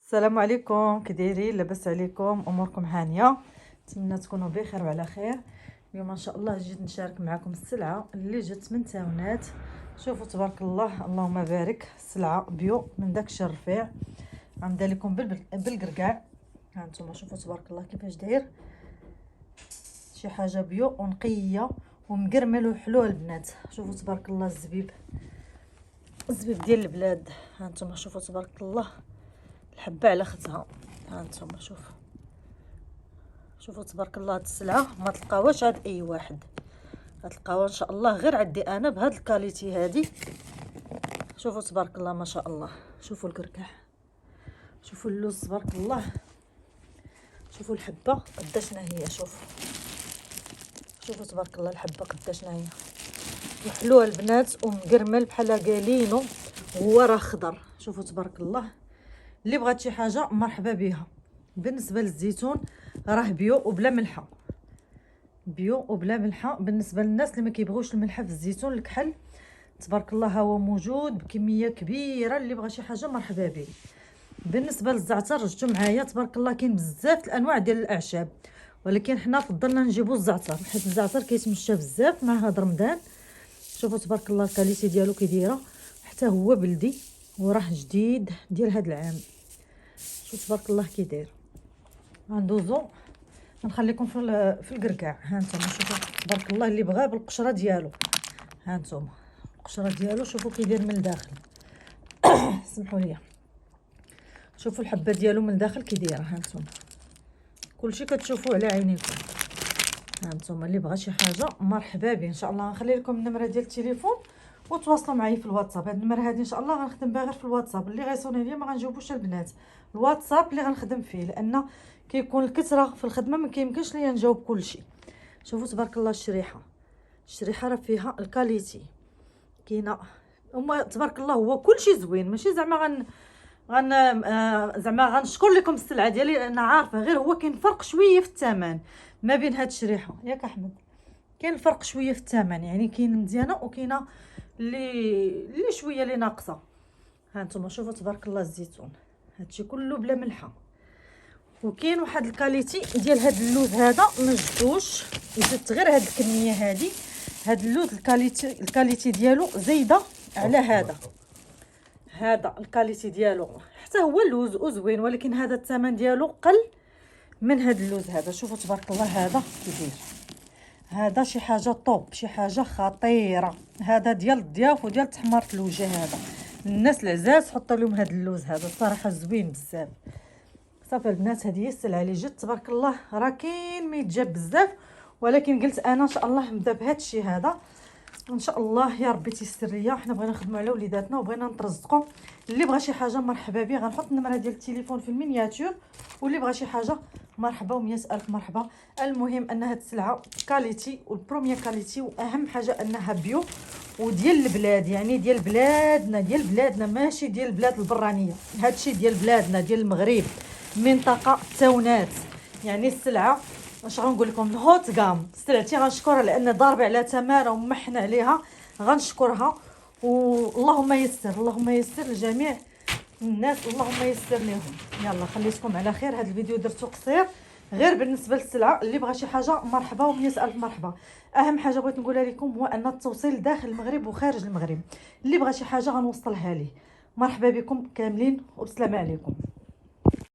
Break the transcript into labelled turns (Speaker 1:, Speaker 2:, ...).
Speaker 1: السلام عليكم، كي دايرين؟ لاباس عليكم؟ اموركم هانيه؟ نتمنى تكونوا بخير وعلى خير. اليوم ان شاء الله جيت نشارك معكم السلعه اللي جات من تاونات. شوفوا تبارك الله، اللهم بارك، سلعه بيو من داكشي الرفيع، عامده لكم بالقرقاع. ها انتم شوفوا تبارك الله كيفاش داير، شي حاجه بيو ونقيه ومقرمل وحلو البنات. شوفوا تبارك الله الزبيب ديال البلاد. ها انتم شوفوا تبارك الله الحبه على ختها. ها انتم شوفوا تبارك الله، هاد السلعه ما تلقاوهاش عند اي واحد، غتلقاوها ان شاء الله غير عندي انا بهاد الكاليتي هادي. شوفوا تبارك الله ما شاء الله، شوفوا الكركع، شوفوا اللوز تبارك الله، شوفوا الحبه قداشنا هي، شوفوا تبارك الله الحبه قداشنا هي، وحلوه البنات ومقرمل بحال قالينو، هو راه خضر. شوفوا تبارك الله، اللي بغات شي حاجه مرحبا بها. بالنسبه للزيتون راه بيو وبلا ملحه، بيو وبلا ملحه. بالنسبه للناس اللي ما كيبغوش الملحه في الزيتون الكحل، تبارك الله هو موجود بكميه كبيره، اللي بغى شي حاجه مرحبا به. بالنسبه للزعتر جبتو معايا تبارك الله، كاين بزاف الانواع ديال الاعشاب، ولكن حنا فضلنا نجيبو الزعتر حيت الزعتر كيتمشى بزاف مع هاد رمضان. شوفوا تبارك الله الكاليتي ديالو كي دايره، حتى هو بلدي وراه جديد ديال هاد العام. شوفوا تبارك الله كي داير. غندوزو نخليكم في القرقاع. ها انتم شوفوا تبارك الله، اللي بغى بالقشره ديالو، ها انتم القشره ديالو شوفوا كي داير من الداخل. سمحوا لي، شوفوا الحبه ديالو من الداخل كي دايره. ها انتم كلشي كتشوفوه على عينيكم. ها انتم اللي بغى شي حاجه مرحبا به. ان شاء الله غنخلي لكم النمره ديال التليفون وتواصلوا معايا في الواتساب. هاد النمره هادي ان شاء الله غنخدم بها غير في الواتساب، اللي غيصوني ليا ما غنجاوبوش البنات. الواتساب اللي غنخدم فيه، لان كيكون الكثره في الخدمه ما كيمكنش ليا نجاوب كلشي. شوفوا تبارك الله الشريحه راه فيها الكاليتي كاينه. هما تبارك الله هو كلشي زوين، ماشي زعما زعما غنشكر لكم السلعه ديالي، انا عارفه، غير هو كاين فرق شويه في الثمن ما بين هاد الشريحه، ياك احمد؟ كاين الفرق شويه في الثمن، يعني كاين مزيانه وكاينه اللي شويه اللي ناقصه. ها انتم شوفوا تبارك الله الزيتون، هادشي كله بلا ملحه. وكاين واحد الكاليتي ديال هاد اللوز هذا ما جبتوش، زدت غير هاد الكميه هادي. هاد اللوز الكاليتي ديالو زايده على هذا الكاليتي ديالو، حتى هو اللوز وزوين، ولكن هذا الثمن ديالو قل من هاد اللوز هذا. شوفوا تبارك الله هذا كبير، هذا شي حاجه طوب، شي حاجه خطيره. هذا ديال الضياف وديال تحماره الوجه، هذا الناس العزاز حطوا لهم هذا اللوز هذا، الصراحه زوين بزاف. صافي البنات، هذه هي السلعه اللي جات تبارك الله. راه كاين ما يتجاب بزاف، ولكن قلت انا ان شاء الله نبدا بهذا الشيء هذا. ان شاء الله يا ربي تيسر ليا، حنا بغينا نخدموا على وليداتنا وبغينا نترزقوا. اللي بغى شي حاجه مرحبا به، غنحط النمره ديال التليفون في المينياتور، واللي بغى شي حاجه مرحبا و100 الف مرحبا. المهم ان هاد السلعه كاليتي والبروميير كاليتي، واهم حاجه انها بيو وديال البلاد، يعني ديال بلادنا ماشي ديال البلاد البرانيه. هادشي ديال بلادنا ديال المغرب، منطقه تاونات. يعني السلعه اش غنقول لكم، الهوت كام سلعتي غنشكرها لان ضاربه على تماره ومحنا عليها، غنشكرها. واللهم يسر، اللهم يسر لجميع الناس، اللهم يسر لهم. يلا خليتكم على خير. هذا الفيديو درتو قصير غير بالنسبه للسلعه. اللي بغى شي حاجه مرحبا و100 الف مرحبا. اهم حاجه بغيت نقولها لكم هو ان التوصيل داخل المغرب وخارج المغرب، اللي بغى شي حاجه غنوصلها ليه. مرحبا بكم كاملين وبسلامه عليكم.